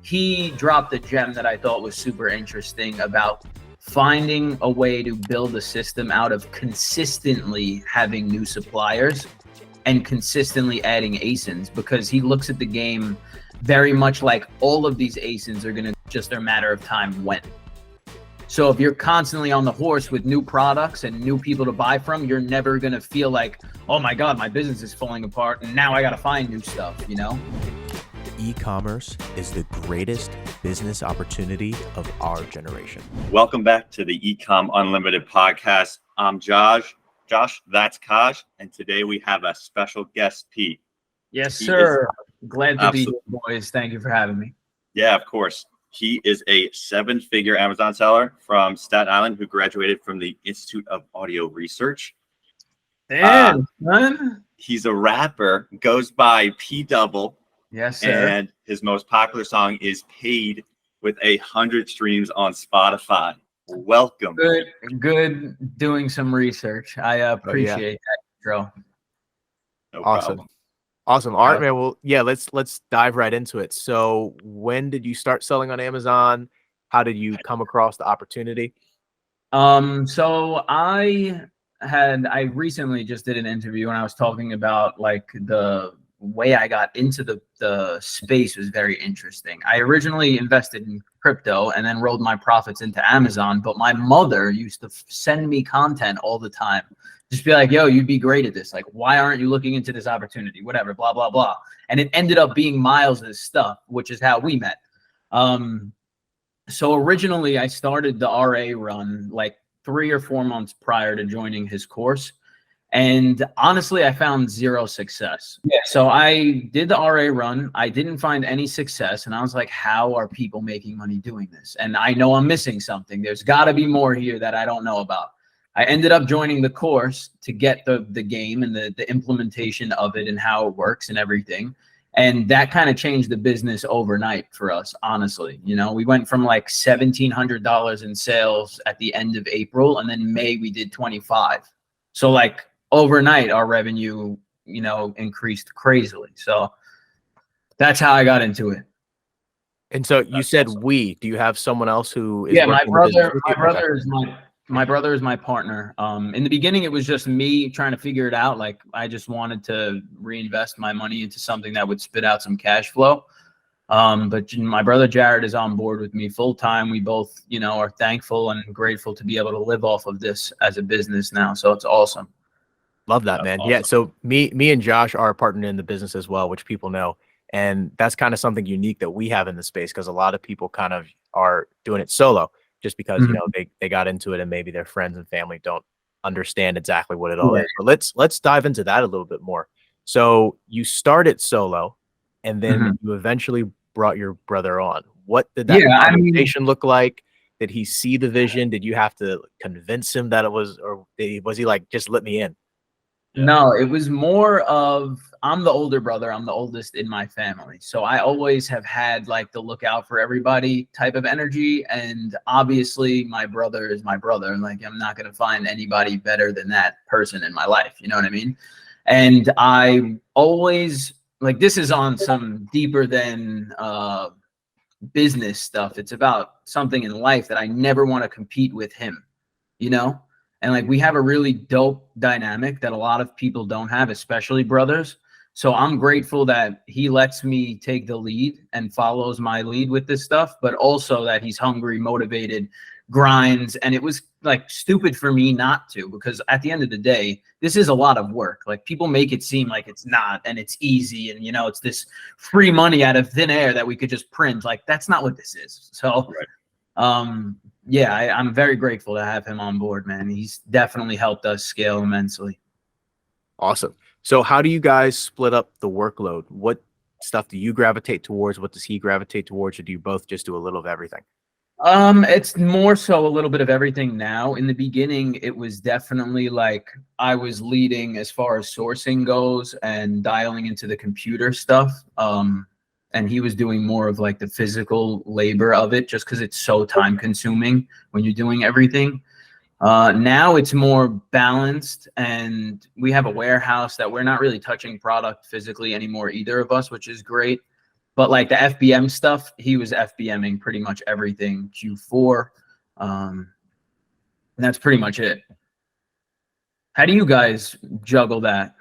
he dropped a gem that I thought was super interesting about finding a way to build a system out of consistently having new suppliers and consistently adding ASINs, because he looks at the game very much like all of these ASINs are going to just a matter of time when. So if you're constantly on the horse with new products and new people to buy from, you're never going to feel like, oh my God, my business is falling apart and now I got to find new stuff, you know? E-commerce is the greatest business opportunity of our generation. Welcome back to the Ecom Unlimited podcast. I'm Josh, that's Kaj, and today we have a special guest, Pete. Yes, sir. Glad to be here, boys. Thank you for having me. Yeah, of course. He is a 7-figure Amazon seller from Staten Island who graduated from the Institute of Audio Research. Damn, son. He's a rapper, goes by P-Double. Yes, sir. And his most popular song is Paid with 100 streams on Spotify. Welcome. Good doing some research. I appreciate that, Joe. No Awesome. problem. Awesome. All right, man. Well, yeah, let's dive right into it. So when did you start selling on Amazon? How did you come across the opportunity? So I recently just did an interview and I was talking about like the way I got into the space was very interesting. I originally invested in crypto and then rolled my profits into Amazon, but my mother used to send me content all the time. Just be like, yo, you'd be great at this. Like, why aren't you looking into this opportunity? Whatever, blah, blah, blah. And it ended up being Miles's stuff, which is how we met. So originally I started the RA run like 3 or 4 months prior to joining his course. And honestly, I found zero success. Yeah, so I did the RA run. I didn't find any success. And I was like, how are people making money doing this? And I know I'm missing something. There's got to be more here that I don't know about. I ended up joining the course to get the game and the implementation of it and how it works and everything. And that kind of changed the business overnight for us, honestly. You know, we went from like $1,700 in sales at the end of April, and then May we did 25. So like overnight, our revenue, you know, increased crazily. So that's how I got into it. And so you said awesome. Do you have someone else who is my brother is my partner. In the beginning, it was just me trying to figure it out. Like I just wanted to reinvest my money into something that would spit out some cash flow. But my brother Jared is on board with me full time. We both, you know, are thankful and grateful to be able to live off of this as a business now. So it's awesome. Love that, man. Awesome. Yeah. So me and Josh are a partner in the business as well, which people know. And that's kind of something unique that we have in the space, because a lot of people kind of are doing it solo just because, you know, they got into it and maybe their friends and family don't understand exactly what it all is. But let's dive into that a little bit more. So you started solo and then you eventually brought your brother on. What did that conversation look like? Did he see the vision? Did you have to convince him that it was, or was he like, just let me in? No, it was more of, I'm the older brother. I'm the oldest in my family. So I always have had like the look out for everybody type of energy. And obviously my brother is my brother. Like I'm not going to find anybody better than that person in my life. You know what I mean? And I always like, this is on some deeper than business stuff. It's about something in life that I never want to compete with him, you know? And like, we have a really dope dynamic that a lot of people don't have, especially brothers. So I'm grateful that he lets me take the lead and follows my lead with this stuff, but also that he's hungry, motivated, grinds. And it was like stupid for me not to, because at the end of the day, this is a lot of work. Like people make it seem like it's not, and it's easy. And, you know, it's this free money out of thin air that we could just print. Like, that's not what this is. So, yeah, I'm very grateful to have him on board, man. He's definitely helped us scale immensely. Awesome. So how do you guys split up the workload? What stuff do you gravitate towards? What does he gravitate towards? Or do you both just do a little of everything? It's more so a little bit of everything now. In the beginning, it was definitely like I was leading as far as sourcing goes and dialing into the computer stuff. And he was doing more of like the physical labor of it, just because it's so time consuming when you're doing everything. Now it's more balanced, and we have a warehouse that we're not really touching product physically anymore, either of us, which is great. But like the FBM stuff, he was FBMing pretty much everything Q4. And that's pretty much it. How do you guys juggle that?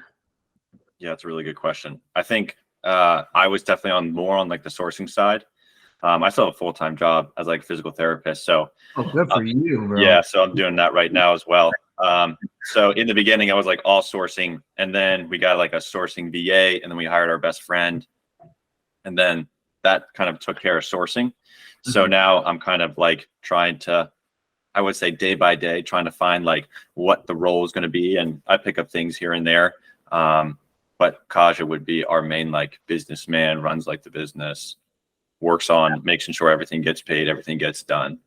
Yeah, it's a really good question. I think I was definitely more on like the sourcing side. I still have a full-time job as like a physical therapist. So Good for you, bro. yeah, so I'm doing that right now as well. So in the beginning, I was like all sourcing, and then we got like a sourcing VA, and then we hired our best friend, and then that kind of took care of sourcing. So now I'm kind of like trying to, I would say day by day, trying to find like what the role is going to be, and I pick up things here and there. But Cajua would be our main like businessman, runs like the business, works on making sure everything gets paid, everything gets done.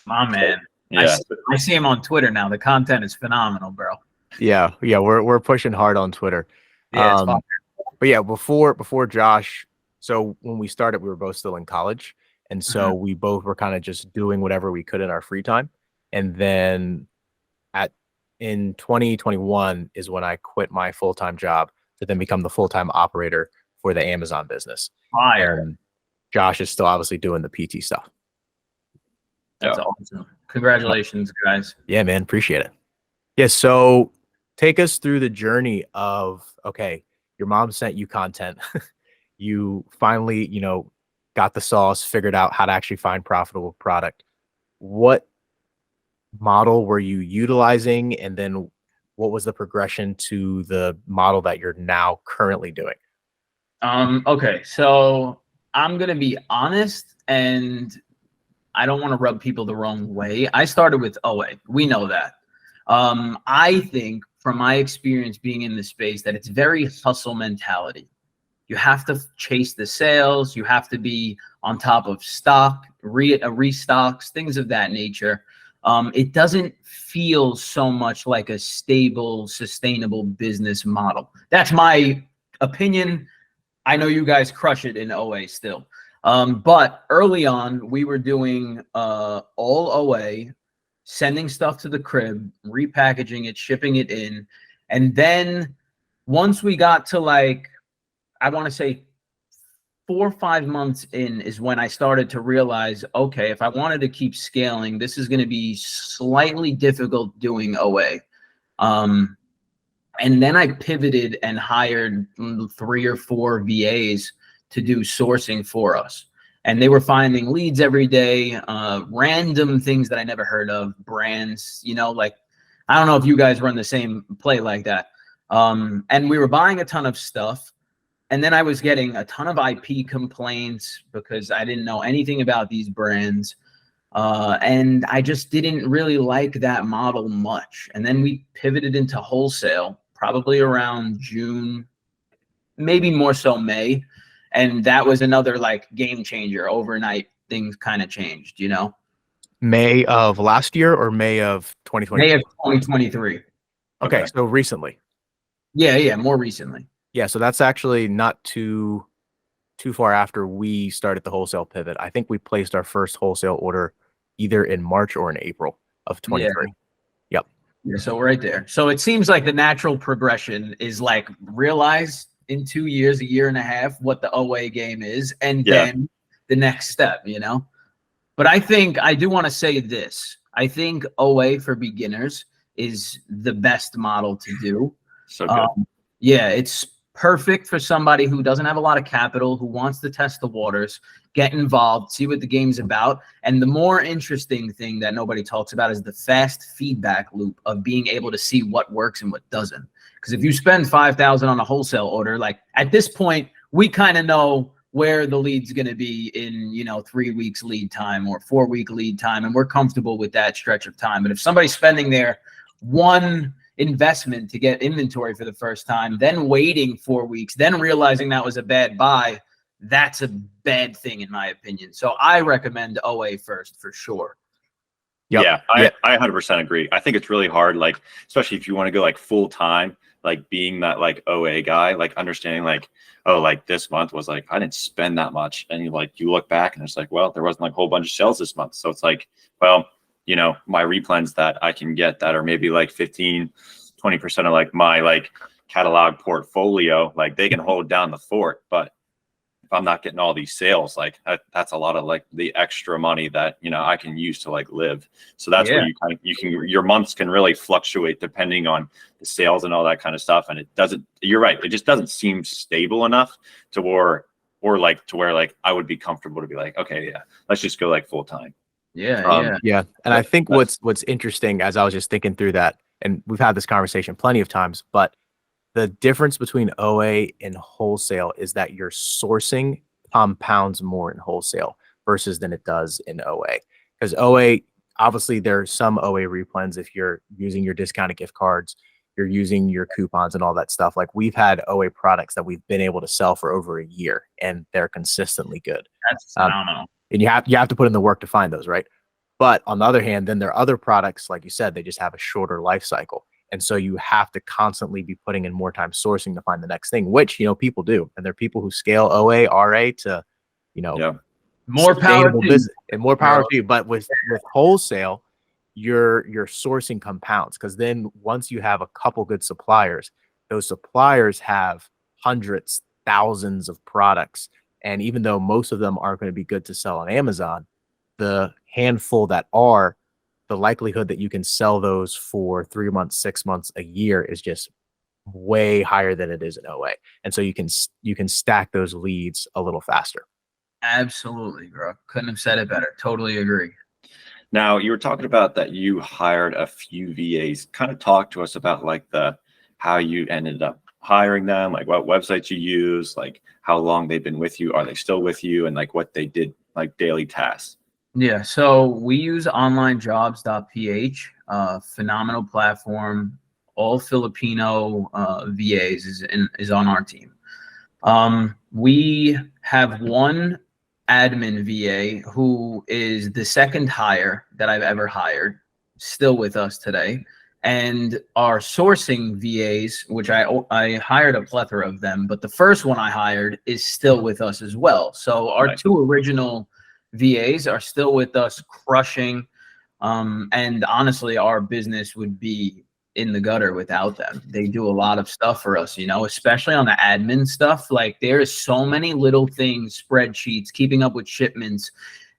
My man. Yeah, I see him on Twitter now. The content is phenomenal, bro. Yeah, we're pushing hard on Twitter. Yeah, it's fun. But yeah, before Josh, so when we started, we were both still in college, and so we both were kind of just doing whatever we could in our free time. And then in 2021 is when I quit my full-time job to then become the full-time operator for the Amazon business. Fire. And Josh is still obviously doing the PT stuff. That's awesome. Congratulations, guys. Yeah, man, appreciate it. Yeah, so take us through the journey of, okay, your mom sent you content. You finally, got the sauce, figured out how to actually find profitable product. What model were you utilizing? And then what was the progression to the model that you're now currently doing? Okay, so I'm going to be honest, and I don't want to rub people the wrong way. I started with OA. We know that. I think from my experience being in the space that it's very hustle mentality. You have to chase the sales. You have to be on top of stock, restocks, things of that nature. It doesn't feel so much like a stable, sustainable business model. That's my opinion. I know you guys crush it in OA still. But early on, we were doing all OA, sending stuff to the crib, repackaging it, shipping it in. And then once we got to like, I want to say 4 or 5 months in is when I started to realize, okay, if I wanted to keep scaling, this is going to be slightly difficult doing OA. And then I pivoted and hired 3 or 4 VAs to do sourcing for us. And they were finding leads every day, random things that I never heard of, brands, like, I don't know if you guys run the same play like that. And we were buying a ton of stuff. And then I was getting a ton of IP complaints because I didn't know anything about these brands. And I just didn't really like that model much. And then we pivoted into wholesale probably around June, maybe more so May. And that was another like game changer. Overnight, things kind of changed, May of last year or May of 2020? May of 2023. Okay, so recently. Yeah, more recently. Yeah, so that's actually not too far after we started the wholesale pivot. I think we placed our first wholesale order either in March or in April of 23. Yep. Yeah, so right there. So it seems like the natural progression is like realize in 2 years, a year and a half, what the OA game is, and then the next step, But I think I do want to say this. I think OA for beginners is the best model to do. So good. Yeah, it's perfect for somebody who doesn't have a lot of capital, who wants to test the waters, get involved, see what the game's about. And the more interesting thing that nobody talks about is the fast feedback loop of being able to see what works and what doesn't. Because if you spend $5,000 on a wholesale order, like at this point, we kind of know where the lead's going to be in, 3 weeks lead time or 4-week lead time. And we're comfortable with that stretch of time. But if somebody's spending their one investment to get inventory for the first time, then waiting 4 weeks, then realizing that was a bad buy, that's a bad thing in my opinion. So I recommend OA first for sure. Yep. Yeah, I 100% agree. I think it's really hard, like, especially if you want to go like full time, like being that like OA guy, like understanding like, oh, like this month was like, I didn't spend that much. And you look back and it's like, well, there wasn't like a whole bunch of sales this month. So it's like, well, my replens that I can get that are maybe like 15, 20% of like my like catalog portfolio, like they can hold down the fort. But if I'm not getting all these sales, like that's a lot of like the extra money that, you know, I can use to like live. So that's where your months can really fluctuate depending on the sales and all that kind of stuff. And you're right. It just doesn't seem stable enough to where like I would be comfortable to be like, okay, yeah, let's just go like full time. Yeah. And I think what's interesting, as I was just thinking through that, and we've had this conversation plenty of times, but the difference between OA and wholesale is that your sourcing compounds more in wholesale versus than it does in OA. Because OA, obviously there's some OA replens if you're using your discounted gift cards, you're using your coupons and all that stuff. Like we've had OA products that we've been able to sell for over a year and they're consistently good. That's phenomenal. And you have to put in the work to find those, right? But on the other hand, then there are other products, like you said, they just have a shorter life cycle. And so you have to constantly be putting in more time sourcing to find the next thing, which, you know, people do. And there are people who scale OA, RA to, you know, more power to business and more power to you. But with wholesale, your sourcing compounds, because then once you have a couple good suppliers, those suppliers have hundreds, thousands of products. And even though most of them aren't going to be good to sell on Amazon, the handful that are, the likelihood that you can sell those for 3 months, 6 months, a year is just way higher than it is in OA. And so you can stack those leads a little faster. Absolutely, bro. Couldn't have said it better. Totally agree. Now, you were talking about that you hired a few VAs. Kind of talk to us about like how you ended up hiring them, like what websites you use, like how long they've been with you. Are they still with you? And like what they did, like daily tasks. Yeah, so we use onlinejobs.ph, phenomenal platform. All Filipino VAs is on our team. We have one admin VA who is the second hire that I've ever hired, still with us today. And our sourcing VAs, which I hired a plethora of them, but the first one I hired is still with us as well. So our two original VAs are still with us, crushing. And honestly, our business would be in the gutter without them. They do a lot of stuff for us, you know, especially on the admin stuff. Like there is so many little things, spreadsheets, keeping up with shipments,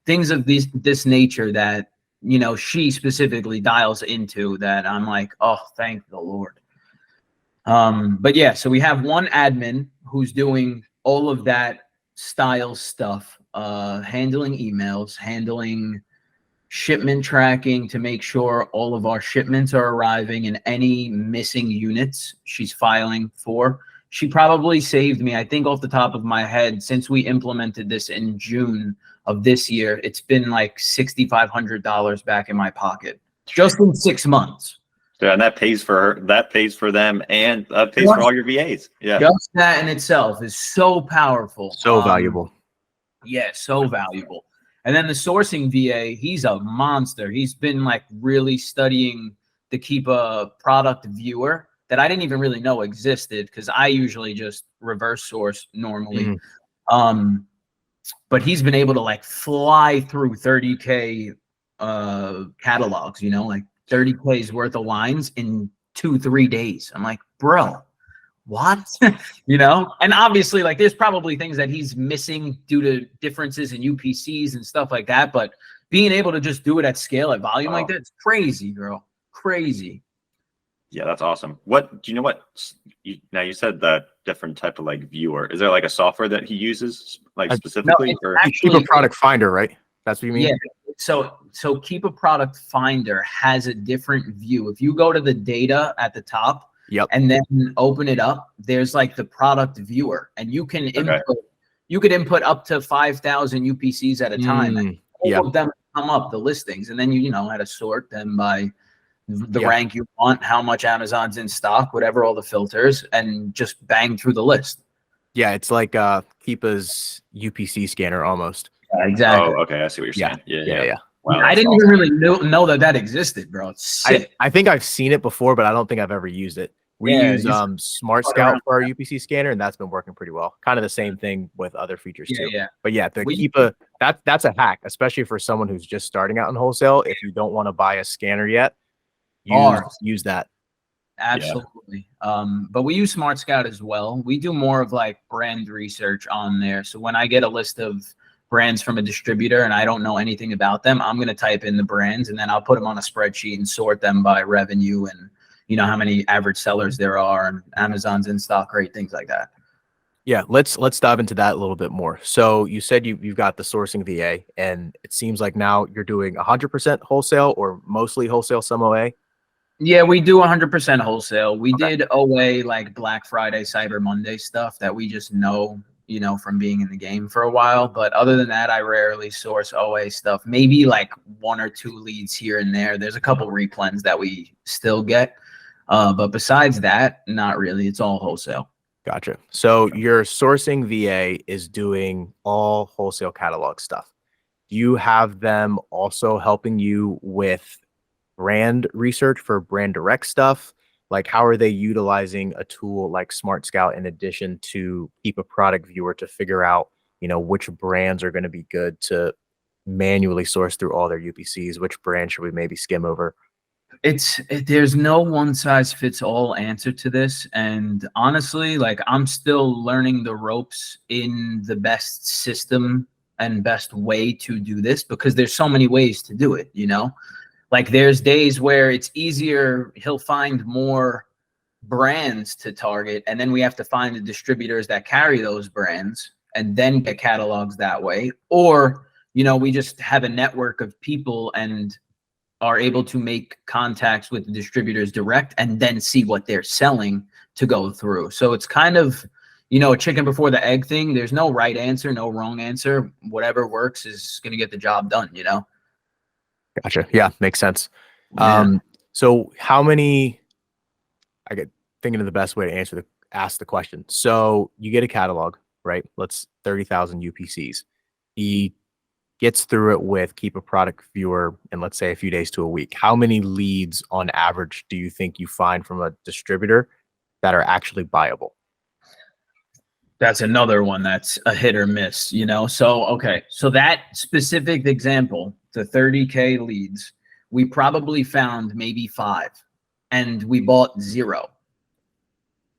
things of this nature that, you know, she specifically dials into that I'm like, oh, thank the Lord. But yeah, so we have one admin who's doing all of that style stuff, handling emails, handling shipment tracking to make sure all of our shipments are arriving and any missing units she's filing for. She probably saved me, I think off the top of my head, since we implemented this in June of this year, it's been like $6,500 back in my pocket just in 6 months. Yeah, and that pays for her, that pays for them, and pays for all your VAs. Yeah, just that in itself is so powerful, so valuable. Yeah, so valuable. And then the sourcing VA, he's a monster. He's been like really studying to keep a product viewer that I didn't even really know existed because I usually just reverse source normally. But he's been able to like fly through 30K catalogs, you know, like 30K's worth of lines in 2-3 days. I'm like, bro, what? You know? And obviously, like, there's probably things that he's missing due to differences in UPCs and stuff like that. But being able to just do it at scale, at volume like that, it's crazy, girl. Crazy. Yeah, that's awesome. What do you know? What now you said that different type of like viewer. Is there like a software that he uses like specifically? No, or Keep a product finder, right? That's what you mean? Yeah. So Keep a Product Finder has a different view. If you go to the data at the top, and then open it up, there's like the product viewer, and you can input. You could input up to 5,000 UPCs at a time. And all of them come up, the listings, and then you know how to sort them by the rank you want, how much Amazon's in stock, whatever, all the filters, and just bang through the list. Yeah, it's like Keepa's UPC scanner almost. Yeah, exactly. Oh, okay, I see what you're saying. Yeah. Wow, I didn't even really know that existed, bro. It's sick. I think I've seen it before, but I don't think I've ever used it. We use Smart Scout for our UPC scanner, and that's been working pretty well. Kind of the same thing with other features too. Yeah. But yeah, the Keepa, that's a hack, especially for someone who's just starting out in wholesale. If you don't want to buy a scanner yet, use that. absolutely. But we use Smart Scout as well. We do more of like brand research on there. So when I get a list of brands from a distributor and I don't know anything about them, I'm going to type in the brands and then I'll put them on a spreadsheet and sort them by revenue and, you know, how many average sellers there are and Amazon's in stock rate, things like that. Yeah, let's dive into that a little bit more. So you said you've got the sourcing VA, and it seems like now you're doing 100% wholesale or mostly wholesale, some OA. Yeah, we do 100% wholesale. We Okay. did OA like Black Friday, Cyber Monday stuff that we just know, you know, from being in the game for a while. But other than that, I rarely source OA stuff. Maybe like 1 or 2 leads here and there. There's a couple replens that we still get. But besides that, not really. It's all wholesale. Gotcha. So your sourcing VA is doing all wholesale catalog stuff. Do you have them also helping you with brand research for brand direct stuff? Like, how are they utilizing a tool like Smart Scout in addition to Keep a Product Viewer to figure out, you know, which brands are going to be good to manually source through all their UPCs? Which brand should we maybe skim over? There's no one size fits all answer to this. And honestly, like I'm still learning the ropes in the best system and best way to do this because there's so many ways to do it, you know? Like there's days where it's easier, he'll find more brands to target, and then we have to find the distributors that carry those brands and then get catalogs that way. Or, you know, we just have a network of people and are able to make contacts with the distributors direct and then see what they're selling to go through. So it's kind of, you know, a chicken before the egg thing. There's no right answer, no wrong answer. Whatever works is going to get the job done, you know? Gotcha. Yeah, makes sense. Yeah. So how many, I get thinking of the best way to ask the question. So you get a catalog, right? Let's 30,000 UPCs. He gets through it with Keep a Product Viewer in, let's say, a few days to a week. How many leads on average do you think you find from a distributor that are actually buyable? That's another one that's a hit or miss, you know? So, okay. So that specific example, the 30K leads, we probably found maybe 5 and we bought 0.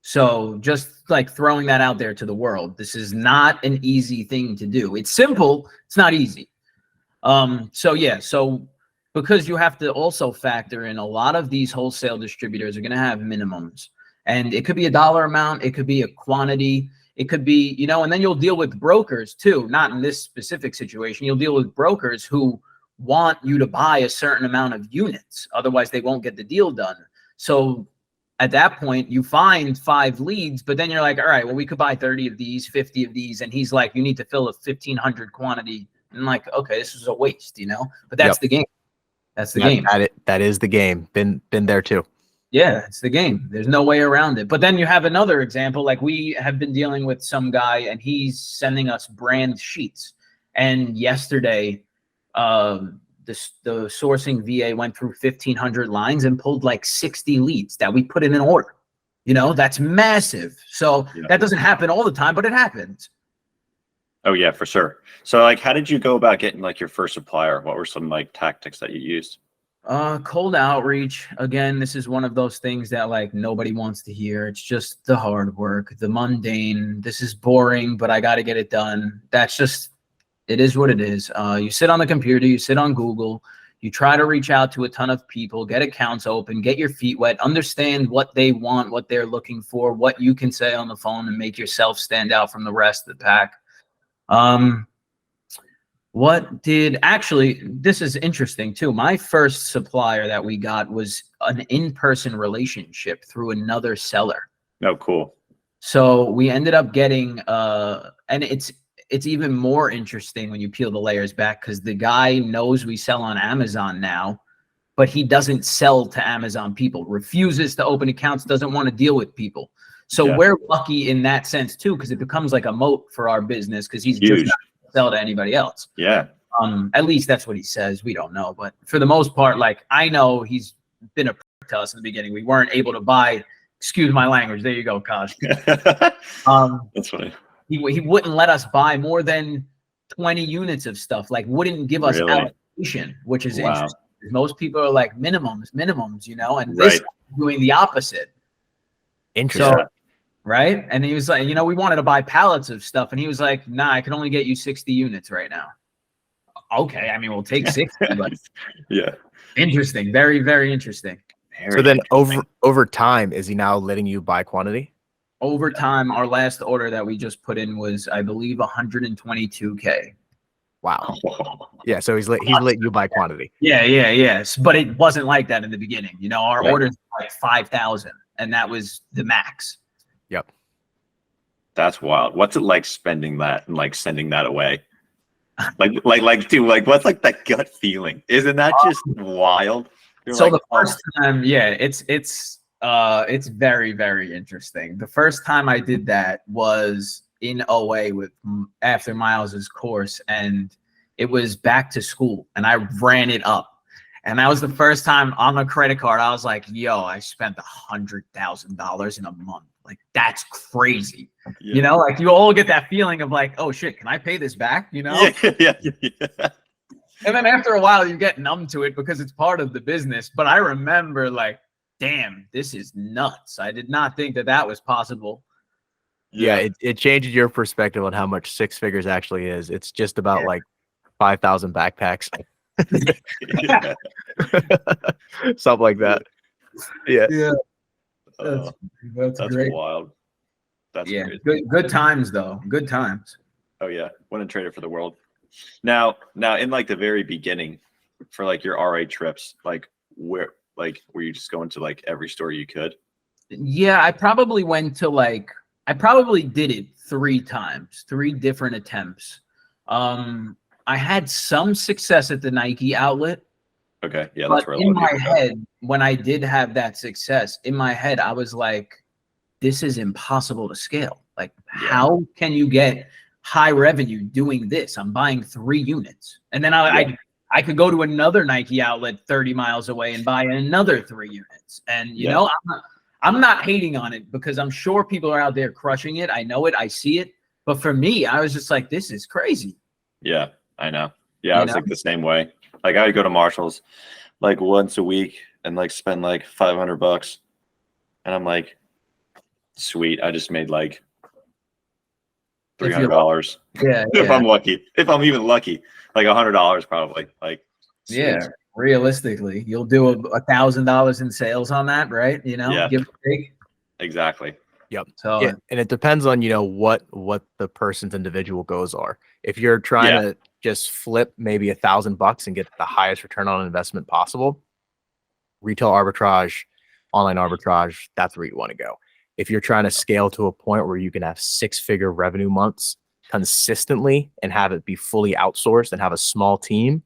So just like throwing that out there to the world, this is not an easy thing to do. It's simple. It's not easy. So yeah, so because you have to also factor in a lot of these wholesale distributors are going to have minimums, and it could be a dollar amount. It could be a quantity. It could be, you know, and then you'll deal with brokers too, not in this specific situation. You'll deal with brokers who want you to buy a certain amount of units. Otherwise they won't get the deal done. So at that point you find 5 leads, but then you're like, all right, well, we could buy 30 of these, 50 of these. And he's like, you need to fill a 1,500 quantity. And I'm like, okay, this is a waste, you know, but that's the game. That's the game. That is the game. Been there too. Yeah, it's the game. There's no way around it. But then you have another example. Like we have been dealing with some guy and he's sending us brand sheets. And yesterday, the sourcing VA went through 1,500 lines and pulled like 60 leads that we put in an order. You know, that's massive. So that doesn't happen all the time, but it happens. Oh yeah, for sure. So like, how did you go about getting like your first supplier? What were some like tactics that you used? Cold outreach. Again, this is one of those things that like nobody wants to hear. It's just the hard work, the mundane. This is boring, but I got to get it done. That's just, it is what it is. You sit on the computer, you sit on Google, you try to reach out to a ton of people, get accounts open, get your feet wet, understand what they want, what they're looking for, what you can say on the phone and make yourself stand out from the rest of the pack. Actually, this is interesting too. My first supplier that we got was an in-person relationship through another seller. Oh, cool. So we ended up getting, and it's even more interesting when you peel the layers back because the guy knows we sell on Amazon now, but he doesn't sell to Amazon people, refuses to open accounts, doesn't want to deal with people. So we're lucky in that sense too, because it becomes like a moat for our business because he's just not gonna sell to anybody else. Yeah. At least that's what he says. We don't know, but for the most part, like I know he's been a prick to us in the beginning. We weren't able to buy. Excuse my language. There you go, Kaj. That's funny. He wouldn't let us buy more than 20 units of stuff. Like wouldn't give us allocation, which is interesting. Most people are like minimums, you know, and this is doing the opposite. Interesting. So, right. And he was like, you know, we wanted to buy pallets of stuff. And he was like, nah, I can only get you 60 units right now. Okay. I mean, we'll take 60, but Yeah. interesting. Very, very interesting. So then over time, is he now letting you buy quantity? Over time, our last order that we just put in was, I believe, 122K. Wow. Yeah. So he's letting you buy quantity. Yeah. Yes. But it wasn't like that in the beginning. You know, our Yeah. orders were like 5,000 and that was the max. Yep. That's wild. What's it like spending that and like sending that away? Dude, like what's like that gut feeling? Isn't that just wild? You're So like, the first time, yeah, it's very, very interesting. The first time I did that was in OA after Miles's course, and it was back to school, and I ran it up, and that was the first time on a credit card. I was like, "Yo, I spent $100,000 in a month. Like that's crazy." yeah. You know, like you all get that feeling of like, "Oh shit, can I pay this back?" You know? Yeah. And then after a while, you get numb to it because it's part of the business. But I remember like, damn, this is nuts. I did not think that that was possible. Yeah. It changes your perspective on how much six figures actually is. It's just about like 5,000 backpacks. Yeah. Something like that. Yeah. Yeah. That's great. wild. That's Yeah. crazy. Good times though. Good times. Oh yeah. Wouldn't trade it for the world. Now in like the very beginning for like your RA trips, like were you just going to like every store you could? Yeah, I probably did it 3 times, 3 different attempts. I had some success at the Nike outlet. Okay. Yeah, But that's where in my head, when I did have that success, in my head, I was like, this is impossible to scale. Like, how can you get high revenue doing this? I'm buying 3 units. And then I could go to another Nike outlet 30 miles away and buy another 3 units. And, you know, I'm not hating on it because I'm sure people are out there crushing it. I know it. I see it. But for me, I was just like, this is crazy. Yeah, I know. Yeah, I was like the same way. Like I would go to Marshall's like once a week and like spend like $500. And I'm like, sweet. I just made like $300. Yeah. If I'm lucky. If I'm even lucky. Like $100 probably. Like sweet. Yeah. Realistically, you'll do $1,000 in sales on that, right? You know, give or take. Exactly. Yep. So yeah, and it depends on, you know, what the person's individual goals are. If you're trying to just flip maybe $1,000 and get the highest return on investment possible, retail arbitrage, online arbitrage, that's where you want to go. If you're trying to scale to a point where you can have 6-figure revenue months consistently and have it be fully outsourced and have a small team,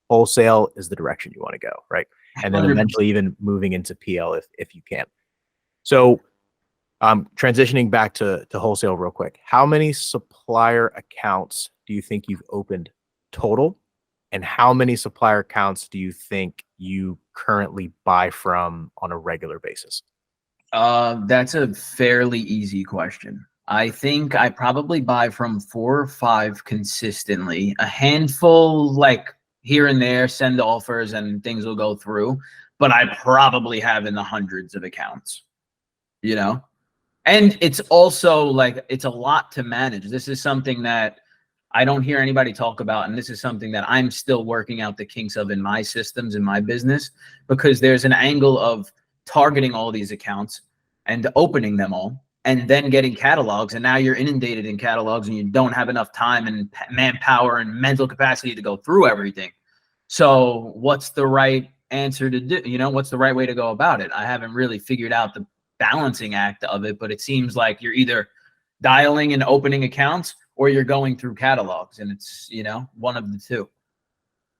wholesale is the direction you want to go, right? And then eventually even moving into PL if you can. So transitioning back to wholesale real quick. How many supplier accounts do you think you've opened total? And how many supplier accounts do you think you currently buy from on a regular basis? That's a fairly easy question. I think I probably buy from 4 or 5 consistently. A handful, like here and there, send offers and things will go through. But I probably have in the hundreds of accounts, you know? And it's also like, it's a lot to manage. This is something that I don't hear anybody talk about. And this is something that I'm still working out the kinks of in my systems, in my business, because there's an angle of targeting all these accounts and opening them all and then getting catalogs. And now you're inundated in catalogs and you don't have enough time and manpower and mental capacity to go through everything. So what's the right answer to do? You know, what's the right way to go about it? I haven't really figured out the balancing act of it, but it seems like you're either dialing and opening accounts or you're going through catalogs, and it's, you know, one of the two.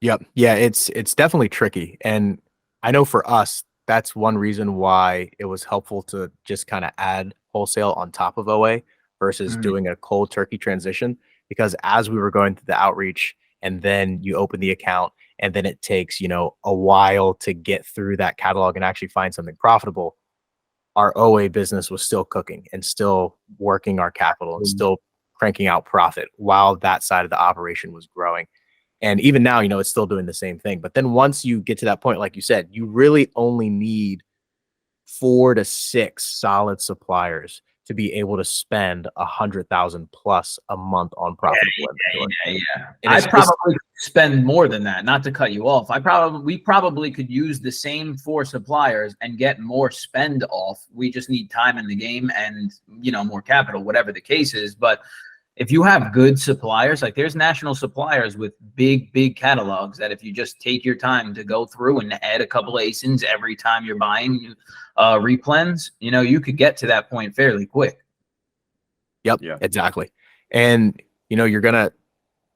Yep. Yeah, it's definitely tricky. And I know for us, that's one reason why it was helpful to just kind of add wholesale on top of OA versus doing a cold turkey transition, because as we were going through the outreach and then you open the account and then it takes, you know, a while to get through that catalog and actually find something profitable, our OA business was still cooking and still working our capital and still cranking out profit while that side of the operation was growing. And even now, you know, it's still doing the same thing. But then once you get to that point, like you said, you really only need 4 to 6 solid suppliers to be able to spend 100,000 plus a month on profitable inventory. And I probably spend more than that, not to cut you off. We probably could use the same 4 suppliers and get more spend off. We just need time in the game and, you know, more capital, whatever the case is. But if you have good suppliers, like there's national suppliers with big catalogs that if you just take your time to go through and add a couple of ASINs every time you're buying replens, you know, you could get to that point fairly quick. Yep, exactly. And, you know, you're going to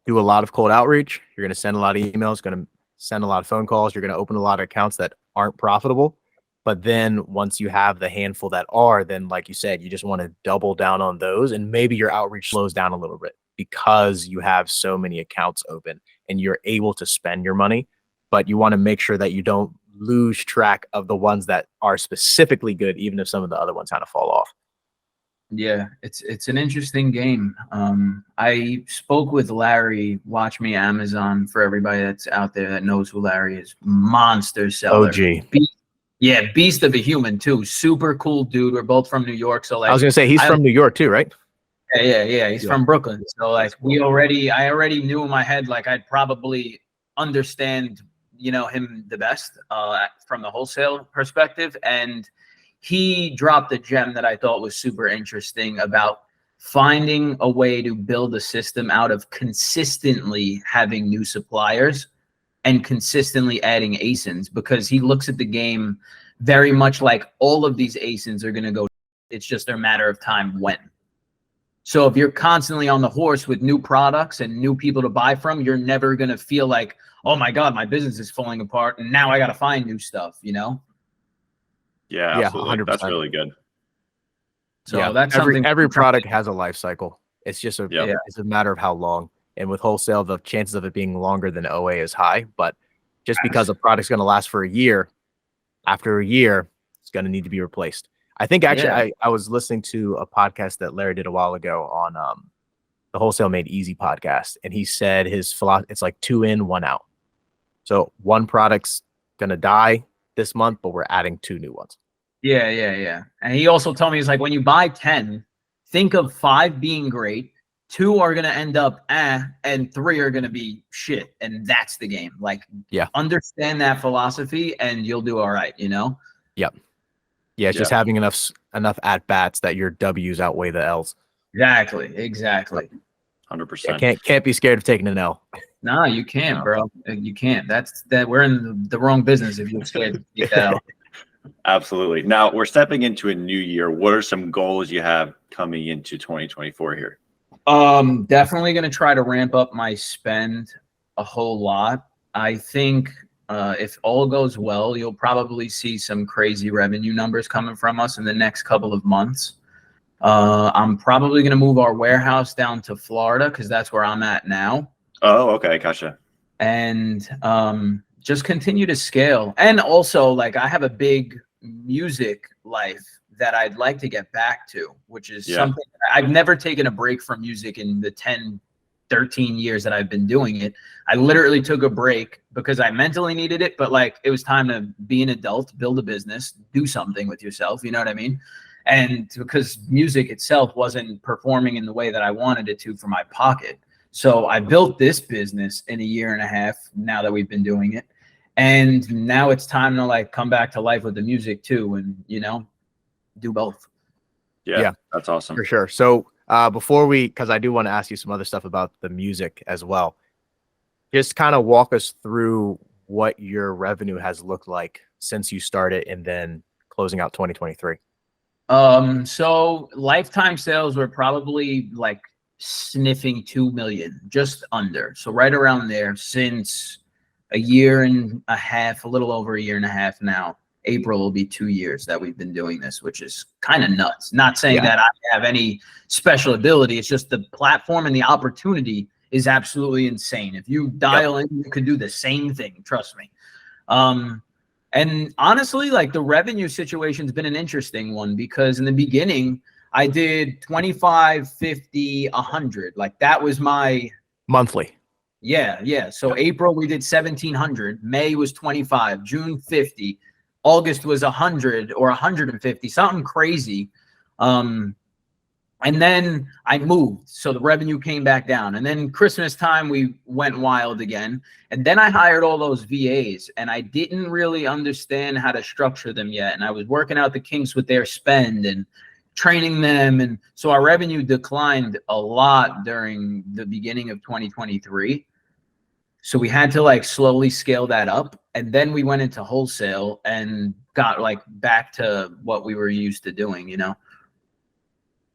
do a lot of cold outreach. You're going to send a lot of emails, going to send a lot of phone calls. You're going to open a lot of accounts that aren't profitable. But then once you have the handful that are, then like you said, you just want to double down on those, and maybe your outreach slows down a little bit because you have so many accounts open and you're able to spend your money, but you want to make sure that you don't lose track of the ones that are specifically good, even if some of the other ones kind of fall off. Yeah, it's an interesting game. I spoke with Larry, Watch Me Amazon, for everybody that's out there that knows who Larry is. Monster seller. OG. Beast of a human too. Super cool dude. We're both from New York, so like I was gonna say he's from New York too, right? Yeah. He's from Brooklyn, so like I already knew in my head like I'd probably understand, you know, him the best from the wholesale perspective, and he dropped a gem that I thought was super interesting about finding a way to build a system out of consistently having new suppliers and consistently adding ASINs, because he looks at the game very much like all of these ASINs are going to go. It's just a matter of time when. So if you're constantly on the horse with new products and new people to buy from, you're never going to feel like, oh my God, my business is falling apart and now I got to find new stuff, you know? Yeah, absolutely. 100%. That's really good. So that's every product has a life cycle. It's just it's a matter of how long. And with wholesale, the chances of it being longer than OA is high. But just because a product's going to last for a year, after a year, it's going to need to be replaced. I think actually I was listening to a podcast that Larry did a while ago on the Wholesale Made Easy podcast. And he said his philosophy, it's like 2 in, 1 out. So one product's going to die this month, but we're adding 2 new ones. Yeah. And he also told me, he's like, when you buy 10, think of 5 being great, 2 are going to end up and 3 are going to be shit. And that's the game. Like, understand that philosophy and you'll do all right, you know? Yep. Yeah, it's just having enough at bats that your W's outweigh the L's. Exactly. 100%. Can't be scared of taking an L. No, you can't, bro. You can't. We're in the wrong business if you're scared to take that L. Absolutely. Now we're stepping into a new year. What are some goals you have coming into 2024 here? Definitely going to try to ramp up my spend a whole lot. I think if all goes well, you'll probably see some crazy revenue numbers coming from us in the next couple of months. I'm probably going to move our warehouse down to Florida because that's where I'm at now. Oh, okay. Gotcha. And just continue to scale. And also, like, I have a big music life that I'd like to get back to, which is something I've never taken a break from music in the 10, 13 years that I've been doing it. I literally took a break because I mentally needed it, but like, it was time to be an adult, build a business, do something with yourself. You know what I mean? And because music itself wasn't performing in the way that I wanted it to for my pocket. So I built this business in a year and a half now that we've been doing it. And now it's time to like come back to life with the music too. And, you know, do both. Yeah, that's awesome. For sure. So before because I do want to ask you some other stuff about the music as well, just kind of walk us through what your revenue has looked like since you started and then closing out 2023. So lifetime sales were probably like sniffing 2 million, just under. So right around there since a year and a half, a little over a year and a half now. April will be 2 years that we've been doing this, which is kind of nuts. Not saying that I have any special ability. It's just the platform and the opportunity is absolutely insane. If you dial in, you could do the same thing. Trust me. And honestly, like the revenue situation's been an interesting one because in the beginning I did 25, 50, 100. Like that was my monthly. Yeah. So April we did 1,700. May was 25. June 50. August was 100 or 150, something crazy. And then I moved, so the revenue came back down. And then Christmas time, we went wild again. And then I hired all those VAs, and I didn't really understand how to structure them yet. And I was working out the kinks with their spend and training them. And so our revenue declined a lot during the beginning of 2023. So we had to like slowly scale that up. And then we went into wholesale and got like back to what we were used to doing, you know?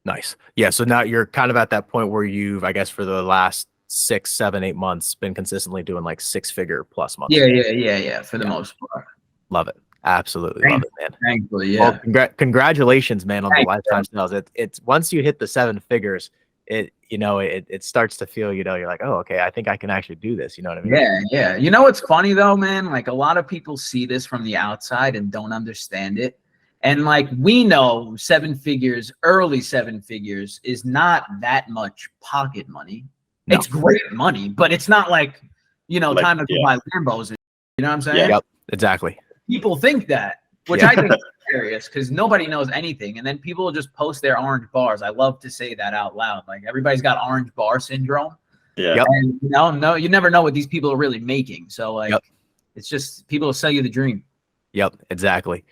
Nice. Yeah. So now you're kind of at that point where you've, I guess, for the last 6, 7, 8 months, been consistently doing like 6-figure plus months. Yeah. For the most part. Love it. Absolutely love it, man. Thankfully, yeah. Well, congratulations, man, on the lifetime sales. It's once you hit the 7 figures, it starts to feel, you're like, oh, okay, I think I can actually do this. You know what I mean? Yeah. You know what's funny though, man? Like a lot of people see this from the outside and don't understand it. And like we know 7 figures, early 7 figures is not that much pocket money. No. It's great money, but it's not like, time to buy Lambos. You know what I'm saying? Yep, exactly. People think that, which I think is hilarious because nobody knows anything. And then people will just post their orange bars. I love to say that out loud. Like everybody's got orange bar syndrome. Yeah. And no, you never know what these people are really making. So like, it's just people will sell you the dream. Yep, exactly.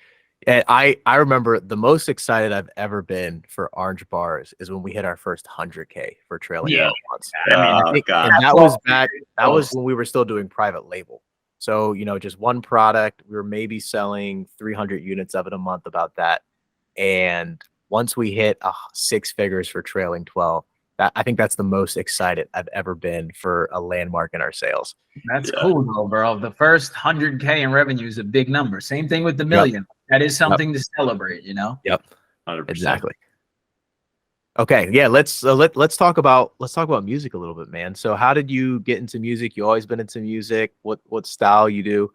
And I remember the most excited I've ever been for orange bars is when we hit our first 100K for trailing 12 months. And that was when we were still doing private label. So, just one product, we were maybe selling 300 units of it a month, about that. And once we hit 6 figures for trailing 12, I think that's the most excited I've ever been for a landmark in our sales. That's cool though, bro. The first 100K in revenue is a big number. Same thing with the million. That is something to celebrate, Yep. 100%. Exactly. Okay. Yeah. Let's talk about music a little bit, man. So how did you get into music? You always been into music. What style you do?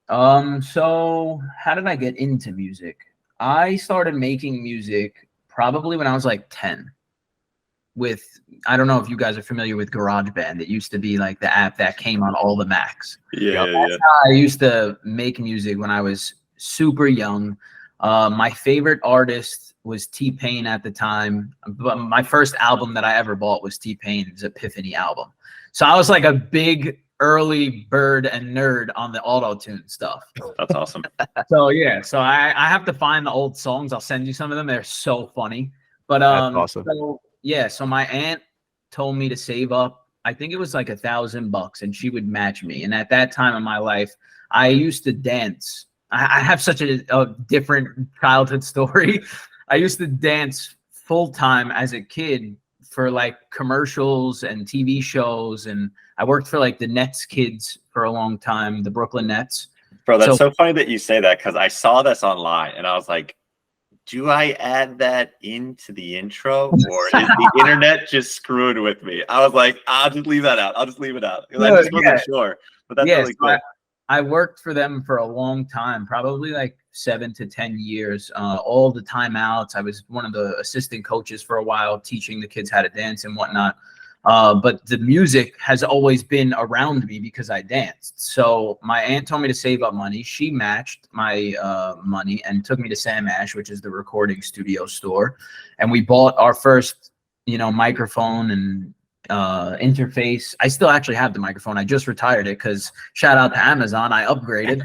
So how did I get into music? I started making music probably when I was like 10. I don't know if you guys are familiar with GarageBand. It used to be like the app that came on all the Macs. Yeah. I used to make music when I was super young. My favorite artist was T-Pain at the time, but my first album that I ever bought was T-Pain's Epiphany album. So I was like a big early bird and nerd on the auto-tune stuff. That's awesome. So I have to find the old songs. I'll send you some of them. They're so funny. But that's awesome. So my aunt told me to save up, I think it was like $1,000, and she would match me. And at that time in my life, I used to dance. I have such a different childhood story. I used to dance full time as a kid for like commercials and TV shows. And I worked for like the Nets kids for a long time, the Brooklyn Nets. Bro, that's so funny that you say that, because I saw this online and I was like, do I add that into the intro, or is the internet just screwed with me? I was like, I'll just leave that out. I'll just leave it out. I just wasn't sure. But that's really cool. I worked for them for a long time, probably like 7 to 10 years, all the timeouts. I was one of the assistant coaches for a while, teaching the kids how to dance and whatnot. But the music has always been around me because I danced. So my aunt told me to save up money. She matched my money and took me to Sam Ash, which is the recording studio store. And we bought our first, microphone and interface. I still actually have the microphone. I just retired it because shout out to Amazon, I upgraded.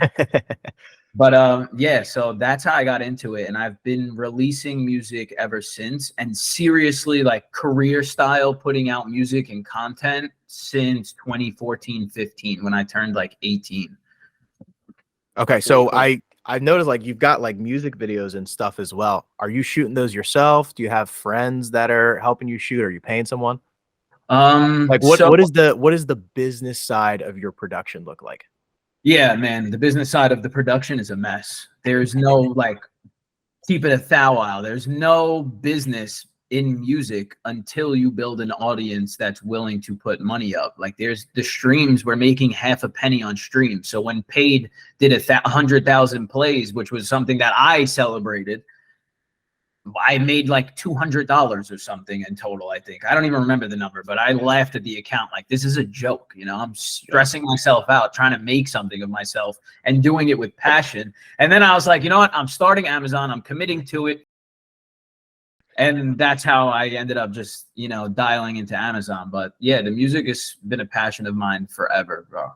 But so that's how I got into it, and I've been releasing music ever since, and seriously, like career style, putting out music and content since 2014-15 when I turned like 18. Okay, so I noticed like you've got like music videos and stuff as well. Are you shooting those yourself? Do you have friends that are helping you shoot? Are you paying someone? Like what is the business side of your production look like? Yeah, man, the business side of the production is a mess. There's no like keep it a thou. There's no business in music until you build an audience that's willing to put money up. Like there's the streams, we're making half a penny on streams. So when Paid did 100,000 plays, which was something that I celebrated, I made like $200 or something in total, I think. I don't even remember the number, but I laughed at the account like, this is a joke. You know, I'm stressing myself out trying to make something of myself and doing it with passion. And then I was like, you know what? I'm starting Amazon. I'm committing to it. And that's how I ended up just, you know, dialing into Amazon. But yeah, the music has been a passion of mine forever, bro.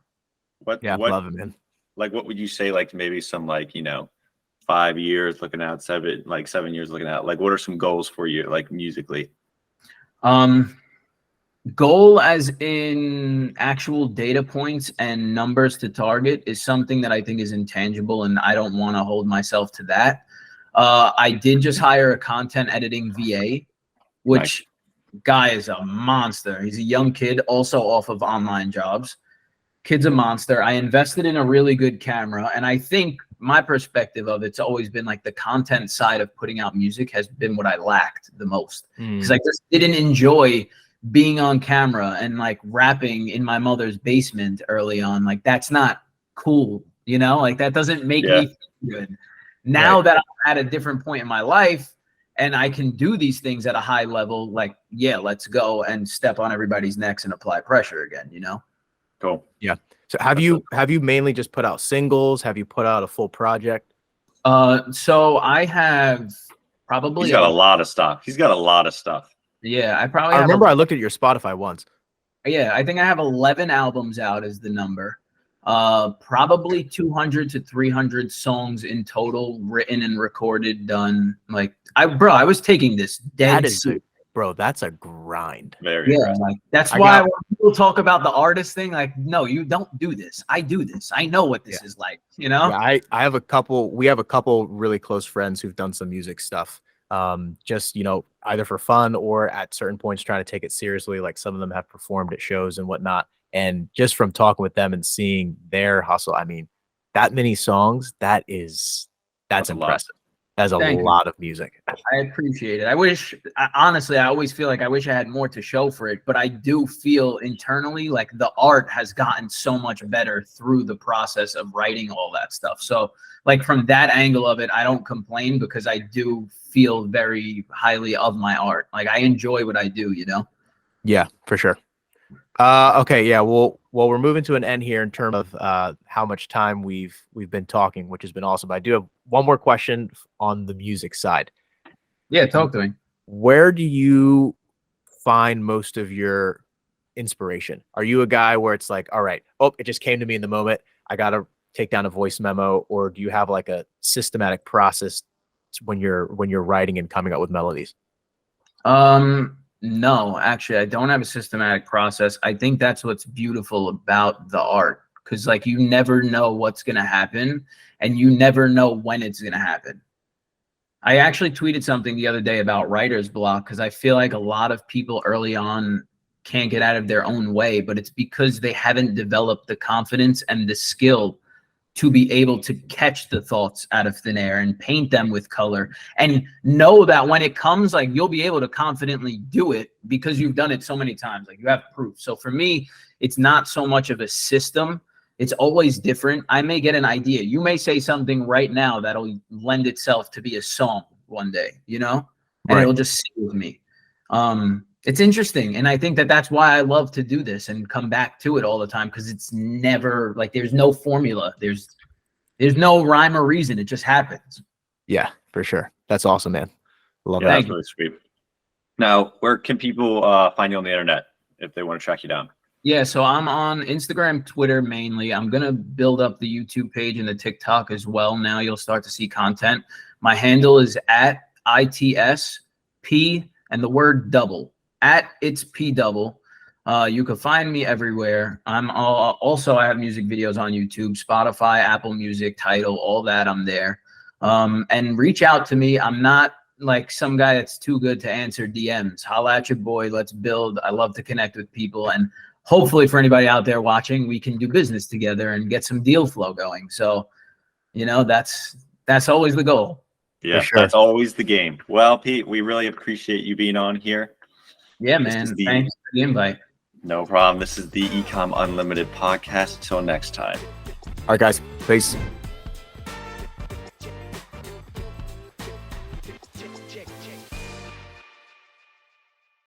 What love it, man. Like, what would you say, like maybe some, like, you know, 5 years looking out, 7 years looking out, like what are some goals for you, like musically? Goal as in actual data points and numbers to target is something that I think is intangible, and I don't want to hold myself to that. I did just hire a content editing VA, which guy is a monster. He's a young kid, also off of online jobs. Kid's a monster. I invested in a really good camera, and I think my perspective of it's always been like the content side of putting out music has been what I lacked the most, because I just didn't enjoy being on camera and like rapping in my mother's basement early on. Like, that's not cool, you know, like that doesn't make me feel good. Now that I'm at a different point in my life and I can do these things at a high level, like, yeah, let's go and step on everybody's necks and apply pressure again, you know? Cool. Yeah. So have you mainly just put out singles? Have you put out a full project? So I have probably he's got a lot of stuff. He's got a lot of stuff. Yeah, I remember I looked at your Spotify once. Yeah, I think I have 11 albums out is the number. Probably 200 to 300 songs in total, written and recorded, done. Like, I was taking this dead serious. Bro, that's a grind. Very impressive. Like, that's why when people talk about the artist thing, like, no, you don't do this. I do this. I know what this is like, you know? Yeah, I have we have a couple really close friends who've done some music stuff. Just, you know, either for fun or at certain points trying to take it seriously. Like, some of them have performed at shows and whatnot. And just from talking with them and seeing their hustle, I mean, that many songs, that's impressive. That's a lot of music. I appreciate it. Honestly, I always feel like I wish I had more to show for it, but I do feel internally like the art has gotten so much better through the process of writing all that stuff. So like, from that angle of it, I don't complain because I do feel very highly of my art. Like, I enjoy what I do, you know? Yeah, for sure. Okay. Yeah. Well, we're moving to an end here in terms of how much time we've been talking, which has been awesome. I do have one more question on the music side. Yeah, talk to me. Where do you find most of your inspiration? Are you a guy where it's like, all right, it just came to me in the moment, I gotta take down a voice memo, or do you have like a systematic process when you're writing and coming up with melodies? No, actually, I don't have a systematic process. I think that's what's beautiful about the art, because like, you never know what's going to happen and you never know when it's going to happen. I actually tweeted something the other day about writer's block, because I feel like a lot of people early on can't get out of their own way, but it's because they haven't developed the confidence and the skill to be able to catch the thoughts out of thin air and paint them with color, and know that when it comes, like, you'll be able to confidently do it because you've done it so many times. Like, you have proof. So for me, it's not so much of a system. It's always different. I may get an idea. You may say something right now that'll lend itself to be a song one day, you know, and it'll just sit with me. It's interesting. And I think that that's why I love to do this and come back to it all the time, because it's never like, there's no formula. There's no rhyme or reason. It just happens. Yeah, for sure. That's awesome, man. Love that. That's really sweet. Now, where can people find you on the internet if they want to track you down? Yeah, so I'm on Instagram, Twitter mainly. I'm going to build up the YouTube page and the TikTok as well. Now you'll start to see content. My handle is at ITSP and the word double. At it's P double. You can find me everywhere. I have music videos on YouTube, Spotify, Apple Music, Tidal, all that. I'm there. And reach out to me. I'm not like some guy that's too good to answer DMs. Holla at your boy. Let's build. I love to connect with people, and hopefully for anybody out there watching, we can do business together and get some deal flow going. So, you know, that's always the goal. Yeah, sure. That's always the game. Well, Pete, we really appreciate you being on here. Yeah, man. Thanks for the invite. No problem. This is the Ecom Unlimited podcast. Till next time. All right, guys. Peace.